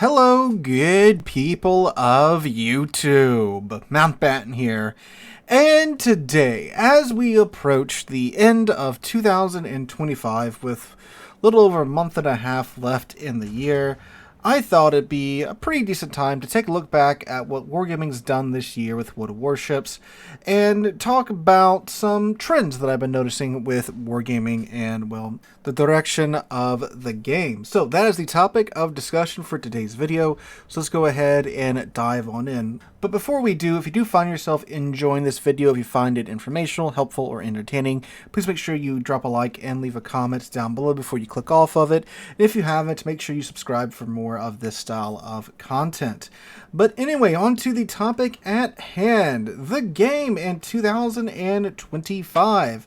Hello, good people of YouTube. Mountbatten here. And today, as we approach the end of 2025 with a little over a month and a half left in the year, I thought it'd be a pretty decent time to take a look back at what Wargaming's done this year with World of Warships and talk about some trends that I've been noticing with Wargaming and, well, the direction of the game. So that is the topic of discussion for today's video, so let's go ahead and dive on in. But before we do, if you do find yourself enjoying this video, if you find it informational, helpful, or entertaining, please make sure you drop a like and leave a comment down below before you click off of it. And if you haven't, make sure you subscribe for more of this style of content. But anyway, on to the topic at hand, the game in 2025.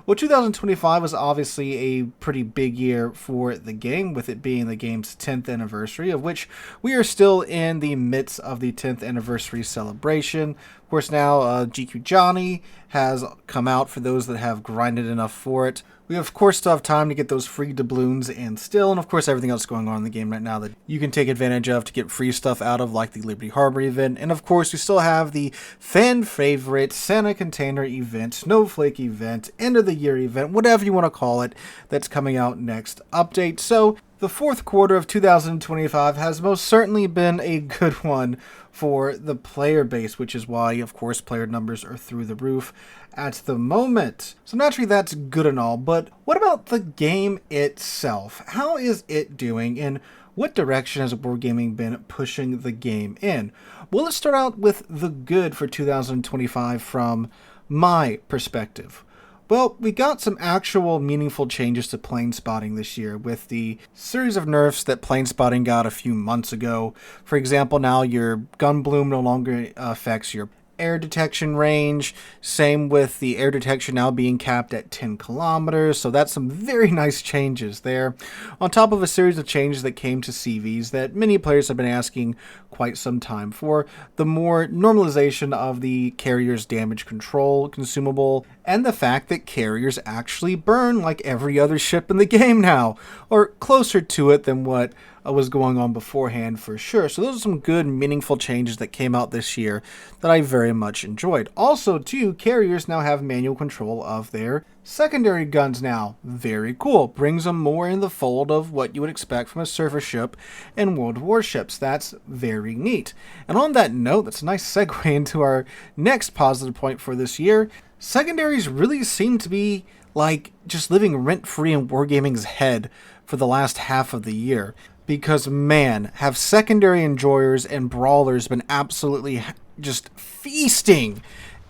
Well, 2025 was obviously a pretty big year for the game, with it being the game's 10th anniversary, of which we are still in the midst of the 10th anniversary celebration. Of course, now GQ Johnny has come out for those that have grinded enough for it. We, of course, still have time to get those free doubloons and still, and of course, everything else going on in the game right now that you can take advantage of to get free stuff out of, like the Liberty Harbor event. And of course, we still have the fan favorite Santa Container event, Snowflake event, end of the year event, whatever you want to call it, that's coming out next update. So the fourth quarter of 2025 has most certainly been a good one for the player base, which is why, of course, player numbers are through the roof at the moment. So naturally, that's good and all, but what about the game itself? How is it doing, and what direction has Wargaming been pushing the game in? Well, let's start out with the good for 2025 from my perspective. Well, we got some actual meaningful changes to plane spotting this year with the series of nerfs that plane spotting got a few months ago. For example, now your gun bloom no longer affects your air detection range. Same with the air detection now being capped at 10 kilometers. So that's some very nice changes there. On top of a series of changes that came to CVs that many players have been asking quite some time for. The more normalization of the carrier's damage control consumable, and the fact that carriers actually burn like every other ship in the game now, or closer to it than what was going on beforehand for sure. So those are some good, meaningful changes that came out this year that I very much enjoyed. Also, too, carriers now have manual control of their secondary guns now. Very cool. Brings them more in the fold of what you would expect from a surface ship in World of Warships. That's very neat. And on that note, that's a nice segue into our next positive point for this year. Secondaries really seem to be like just living rent-free in Wargaming's head for the last half of the year. Because, man, have secondary enjoyers and brawlers been absolutely just feasting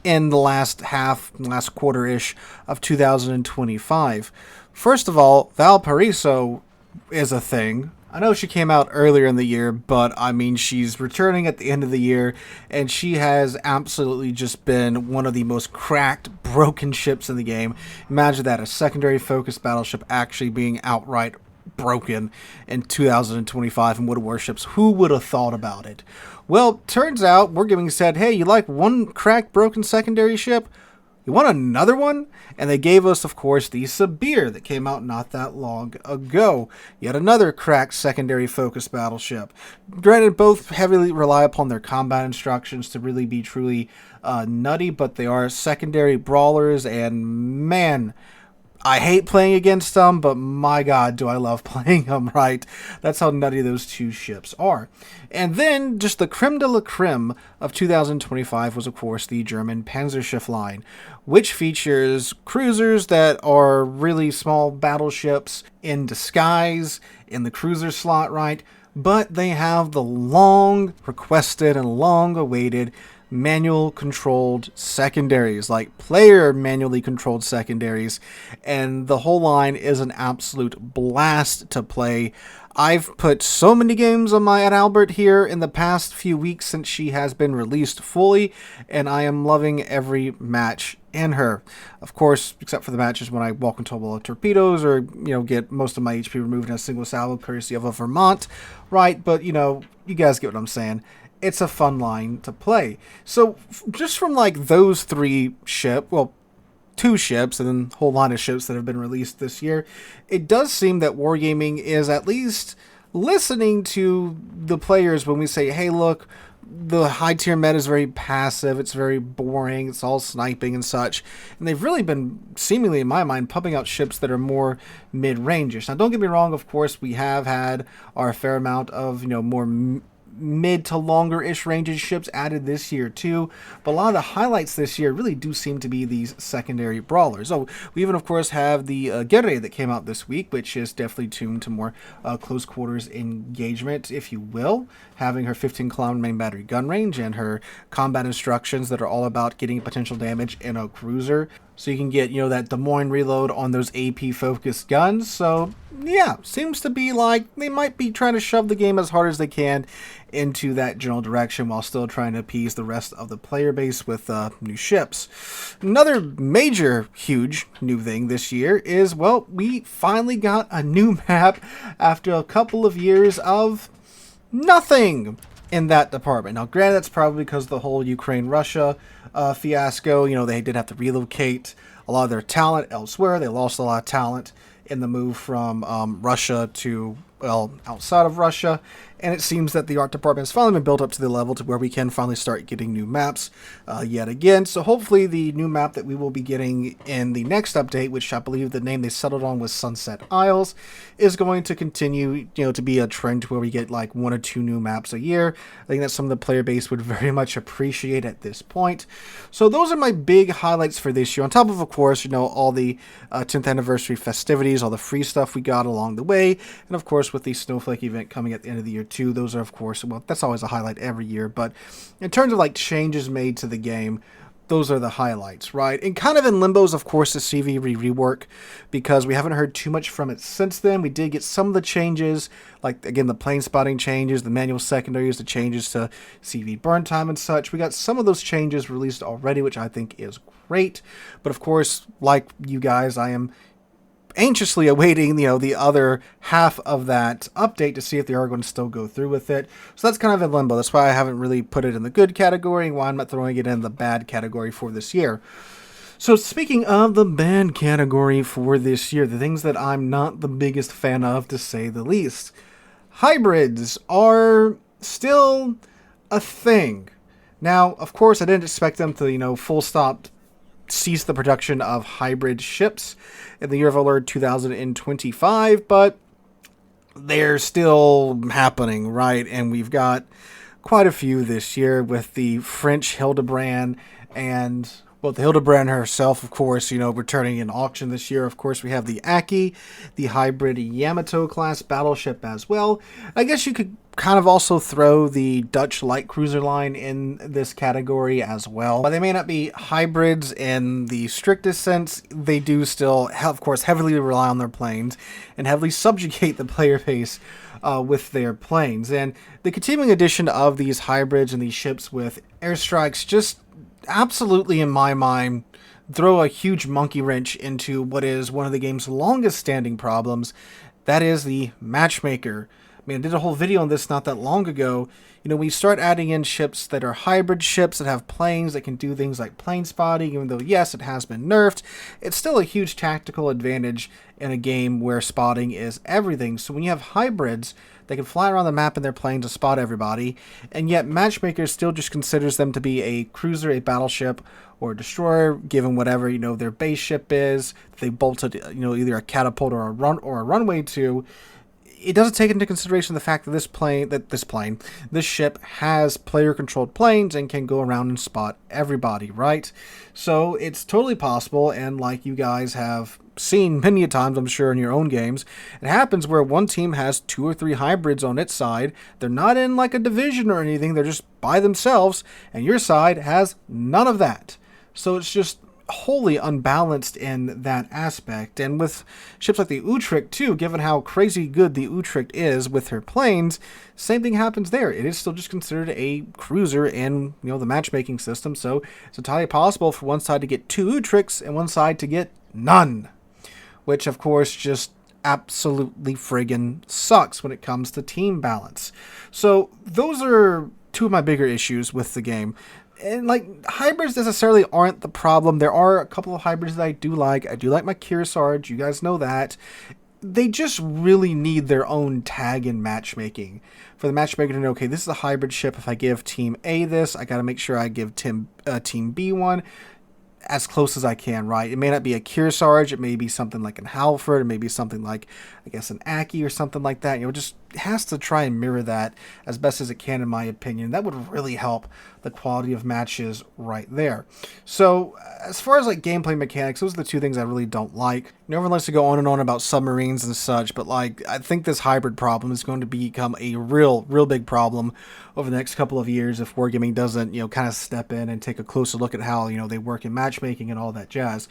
in the last quarter-ish of 2025. First of all, Valparaiso is a thing. I know she came out earlier in the year, but I mean, she's returning at the end of the year, and she has absolutely just been one of the most cracked, broken ships in the game. Imagine that, a secondary-focused battleship actually being outright broken in 2025 in World of Warships. Who would have thought about it? Well, turns out Wargaming said, hey, you like one cracked, broken secondary ship? You want another one? And they gave us, of course, the Sabir that came out not that long ago. Yet another cracked secondary focused battleship. Granted, both heavily rely upon their combat instructions to really be truly nutty, but they are secondary brawlers, and man, I hate playing against them, but my god, do I love playing them, right? That's how nutty those two ships are. And then, just the creme de la creme of 2025 was, of course, the German Panzerschiff line, which features cruisers that are really small battleships in disguise, in the cruiser slot, right? But they have the long requested and long awaited manual controlled secondaries, like player manually controlled secondaries, and the whole line is an absolute blast to play. I've put so many games on my Ed Albert here in the past few weeks since she has been released fully, and I am loving every match in her. Of course, except for the matches when I walk into a wall of torpedoes or, get most of my HP removed in a single salvo courtesy of a Vermont, right? But, you guys get what I'm saying. It's a fun line to play. So just from like those three two ships and then a whole line of ships that have been released this year, it does seem that Wargaming is at least listening to the players when we say, hey, look, the high tier meta is very passive, it's very boring, it's all sniping and such. And they've really been, seemingly in my mind, pumping out ships that are more mid-rangers. Now, don't get me wrong, of course, we have had our fair amount of, more mid to longer-ish ranges ships added this year too, but a lot of the highlights this year really do seem to be these secondary brawlers. Oh, we even of course have the Guerre that came out this week, which is definitely tuned to more close quarters engagement, if you will, having her 15 km main battery gun range and her combat instructions that are all about getting potential damage in a cruiser, so you can get, that Des Moines reload on those AP-focused guns. So, yeah, seems to be like they might be trying to shove the game as hard as they can into that general direction while still trying to appease the rest of the player base with new ships. Another major, huge new thing this year is, well, we finally got a new map after a couple of years of nothing in that department. Now, granted, that's probably because of the whole Ukraine-Russia fiasco. They did have to relocate a lot of their talent elsewhere. They lost a lot of talent in the move from Russia to, outside of Russia. And it seems that the art department has finally been built up to the level to where we can finally start getting new maps yet again. So hopefully the new map that we will be getting in the next update, which I believe the name they settled on was Sunset Isles, is going to continue, to be a trend where we get like 1 or 2 new maps a year. I think that's something the player base would very much appreciate at this point. So those are my big highlights for this year. On top of course, all the 10th anniversary festivities, all the free stuff we got along the way, and of course with the Snowflake event coming at the end of the year too. Those are, of course, well, that's always a highlight every year, but in terms of like changes made to the game, those are the highlights, right? And kind of in limbo is, of course, the CV rework, because we haven't heard too much from it since then. We did get some of the changes, like, again, the plane spotting changes, the manual secondaries, the changes to CV burn time and such. We got some of those changes released already, which I think is great. But, of course, like you guys, I am anxiously awaiting, the other half of that update to see if they are going to still go through with it. So that's kind of in limbo. That's why I haven't really put it in the good category, and why I'm not throwing it in the bad category for this year. So speaking of the bad category for this year, the things that I'm not the biggest fan of, to say the least, hybrids are still a thing. Now, of course, I didn't expect them to, full stop cease the production of hybrid ships in the year of our Lord 2025, but they're still happening, right? And we've got quite a few this year with the French Hildebrand and, well, the Hildebrand herself, of course, returning in auction this year. Of course, we have the Aki, the hybrid Yamato class battleship as well. I guess you could kind of also throw the Dutch light cruiser line in this category as well. While they may not be hybrids in the strictest sense, they do still, of course, heavily rely on their planes and heavily subjugate the player base with their planes. And the continuing addition of these hybrids and these ships with airstrikes just absolutely, in my mind, throw a huge monkey wrench into what is one of the game's longest standing problems. That is the matchmaker. I mean, I did a whole video on this not that long ago. We start adding in ships that are hybrid ships that have planes that can do things like plane spotting, even though, yes, it has been nerfed, it's still a huge tactical advantage in a game where spotting is everything. So when you have hybrids, they can fly around the map in their plane to spot everybody, and yet Matchmaker still just considers them to be a cruiser, a battleship, or a destroyer, given whatever, their base ship is, they bolted, either a catapult or a runway to. It doesn't take into consideration the fact that this ship has player-controlled planes and can go around and spot everybody, right? So it's totally possible, and like you guys have seen many a times, I'm sure, in your own games, it happens where one team has 2 or 3 hybrids on its side. They're not in like a division or anything, they're just by themselves, and your side has none of that. So it's just wholly unbalanced in that aspect. And with ships like the Utrecht too, given how crazy good the Utrecht is with her planes, same thing happens there. It is still just considered a cruiser in the matchmaking system, so it's entirely possible for one side to get 2 Utrechts and one side to get none, which of course just absolutely friggin' sucks when it comes to team balance. So those are 2 of my bigger issues with the game. And like, hybrids necessarily aren't the problem. There are a couple of hybrids that I do like. I do like my Kearsarge. You guys know that. they just really need their own tag in matchmaking. For the matchmaker to know, okay, this is a hybrid ship. If I give Team A this, I got to make sure I give Team B one as close as I can, right? It may not be a Kearsarge, it may be something like an Halford, it may be something like, I guess, an Aki or something like that. Just has to try and mirror that as best as it can, in my opinion. That would really help the quality of matches right there. So, as far as like gameplay mechanics, those are the two things I really don't like. Everyone likes to go on and on about submarines and such, but like, I think this hybrid problem is going to become a real big problem over the next couple of years if Wargaming doesn't, kind of step in and take a closer look at how, they work in matchmaking and all that jazz.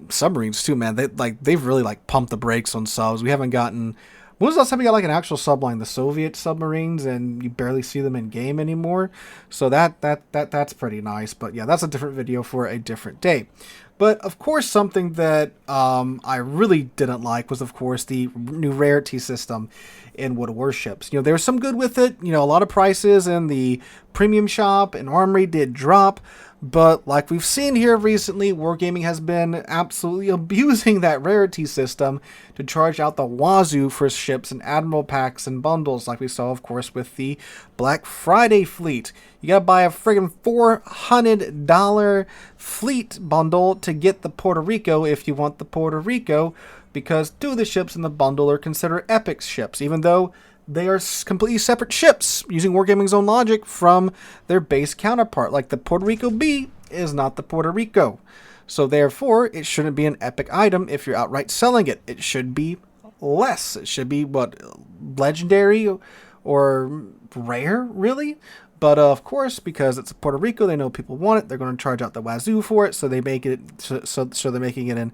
Submarines too, man. They've really like pumped the brakes on subs. We haven't gotten. When was the last time we got like an actual subline? The Soviet submarines, and you barely see them in game anymore. So that's pretty nice. But yeah, that's a different video for a different day. But of course, something that I really didn't like was, of course, the new rarity system in Warships. There was some good with it. A lot of prices in the premium shop and armory did drop. But like we've seen here recently, Wargaming has been absolutely abusing that rarity system to charge out the wazoo for ships and admiral packs and bundles, like we saw, of course, with the Black Friday fleet. You gotta buy a friggin' $400 fleet bundle to get the Puerto Rico if you want the Puerto Rico, because two of the ships in the bundle are considered epic ships, even though they are completely separate ships, using Wargaming's own logic from their base counterpart. Like the Puerto Rico B is not the Puerto Rico. So therefore, it shouldn't be an epic item if you're outright selling it. It should be less. It should be, legendary or rare, really? But of course, because it's Puerto Rico, they know people want it. They're going to charge out the wazoo for it, so they make it. So they're making it an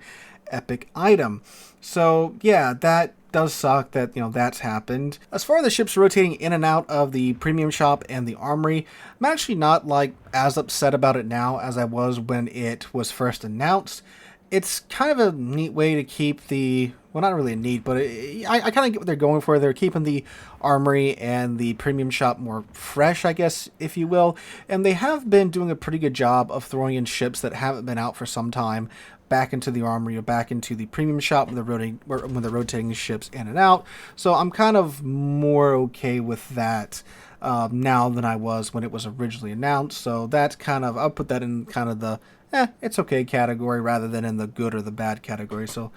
epic item. So yeah, that does suck that that's happened. As far as the ships rotating in and out of the premium shop and the armory, I'm actually not as upset about it now as I was when it was first announced. It's kind of a neat way to keep the, well, not really neat, but I kind of get what they're going for. They're keeping the armory and the premium shop more fresh, I guess, if you will. And they have been doing a pretty good job of throwing in ships that haven't been out for some time back into the armory or back into the premium shop when they're rotating ships in and out. So I'm kind of more okay with that now than I was when it was originally announced. So that's I'll put that in kind of the it's okay category rather than in the good or the bad category. So,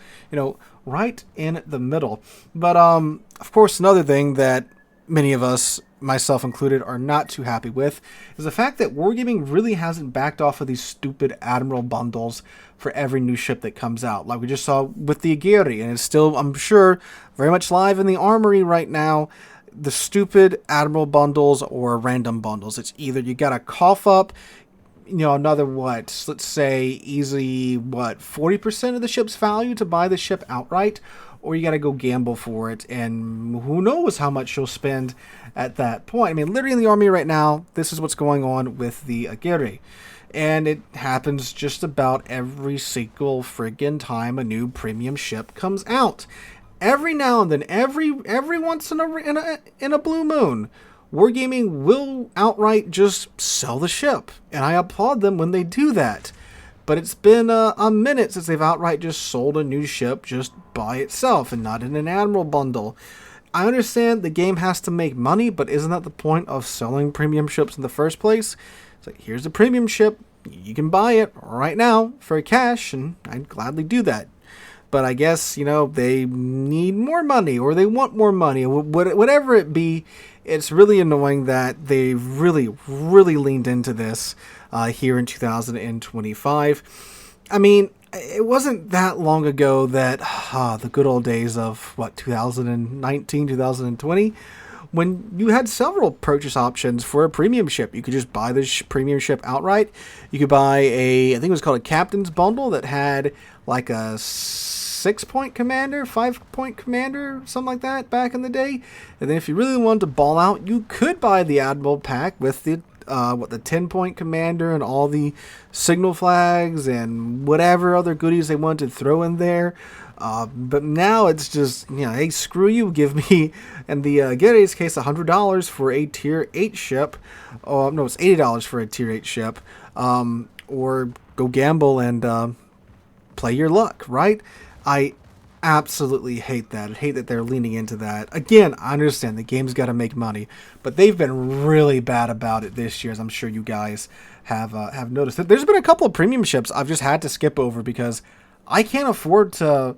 right in the middle. But of course, another thing that many of us, myself included, are not too happy with is the fact that Wargaming really hasn't backed off of these stupid Admiral bundles for every new ship that comes out. Like we just saw with the Aguirre, and it's still, I'm sure, very much live in the armory right now. The stupid Admiral bundles or random bundles. It's either you got to cough up, another let's say easy 40% of the ship's value to buy the ship outright, or you got to go gamble for it, and who knows how much you'll spend at that point. I mean, literally in the army right now, this is what's going on with the Aguirre. And it happens just about every single friggin' time a new premium ship comes out. Every now and then, every once in a blue moon, Wargaming will outright just sell the ship, and I applaud them when they do that. But it's been a minute since they've outright just sold a new ship just by itself and not in an Admiral bundle. I understand the game has to make money, but isn't that the point of selling premium ships in the first place? It's like, here's a premium ship, you can buy it right now for cash, and I'd gladly do that. But I guess, they need more money, or they want more money, whatever it be. It's really annoying that they really leaned into this here in 2025. I mean, it wasn't that long ago that the good old days of 2019, 2020, when you had several purchase options for a premium ship. You could just buy the premium ship outright. You could buy I think it was called a captain's bundle that had like a 6-point commander, 5-point commander, something like that back in the day. And then if you really wanted to ball out, you could buy the Admiral pack with the 10-point commander and all the signal flags and whatever other goodies they wanted to throw in there. But now it's just, hey, screw you, give me, in the Aguirre's case, $100 for a tier 8 ship. No, it's $80 for a tier 8 ship. Or go gamble and play your luck, right? I absolutely hate that. I hate that they're leaning into that. Again, I understand the game's got to make money, but they've been really bad about it this year, as I'm sure you guys have noticed. There's been a couple of premium ships I've just had to skip over because I can't afford to,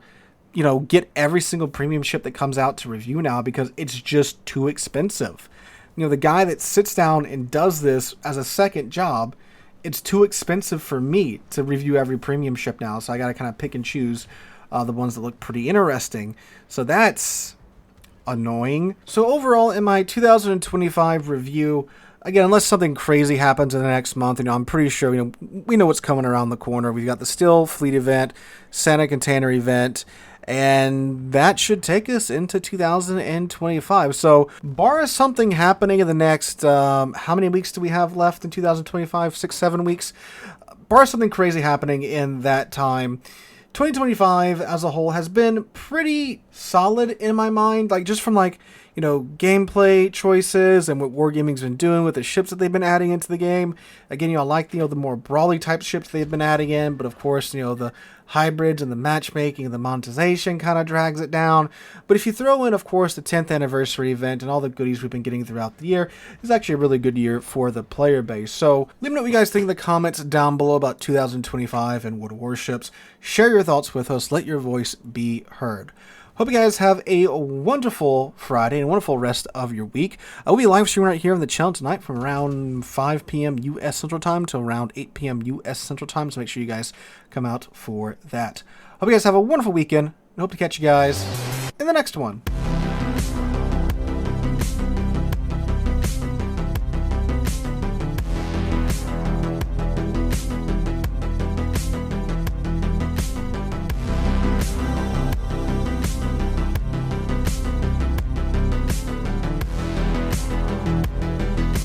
get every single premium ship that comes out to review now because it's just too expensive. The guy that sits down and does this as a second job, it's too expensive for me to review every premium ship now, so I got to kind of pick and choose the ones that look pretty interesting. So that's annoying. So overall, in my 2025 review, again, unless something crazy happens in the next month, I'm pretty sure we know what's coming around the corner. We've got the Steel Fleet event, Santa Container event, and that should take us into 2025. So, bar something happening in the next, how many weeks do we have left in 2025? 6, 7 weeks? Bar something crazy happening in that time, 2025 as a whole has been pretty solid in my mind. Like, just from gameplay choices and what Wargaming's been doing with the ships that they've been adding into the game. Again, I like, the more brawly type ships they've been adding in, but of course, the hybrids and the matchmaking and the monetization kind of drags it down. But if you throw in, of course, the 10th anniversary event and all the goodies we've been getting throughout the year, it's actually a really good year for the player base. So let me know what you guys think in the comments down below about 2025 and World Warships. Share your thoughts with us. Let your voice be heard. Hope you guys have a wonderful Friday and a wonderful rest of your week. We'll be live streaming right here on the channel tonight from around 5 p.m. U.S. Central Time to around 8 p.m. U.S. Central Time, so make sure you guys come out for that. Hope you guys have a wonderful weekend, and hope to catch you guys in the next one.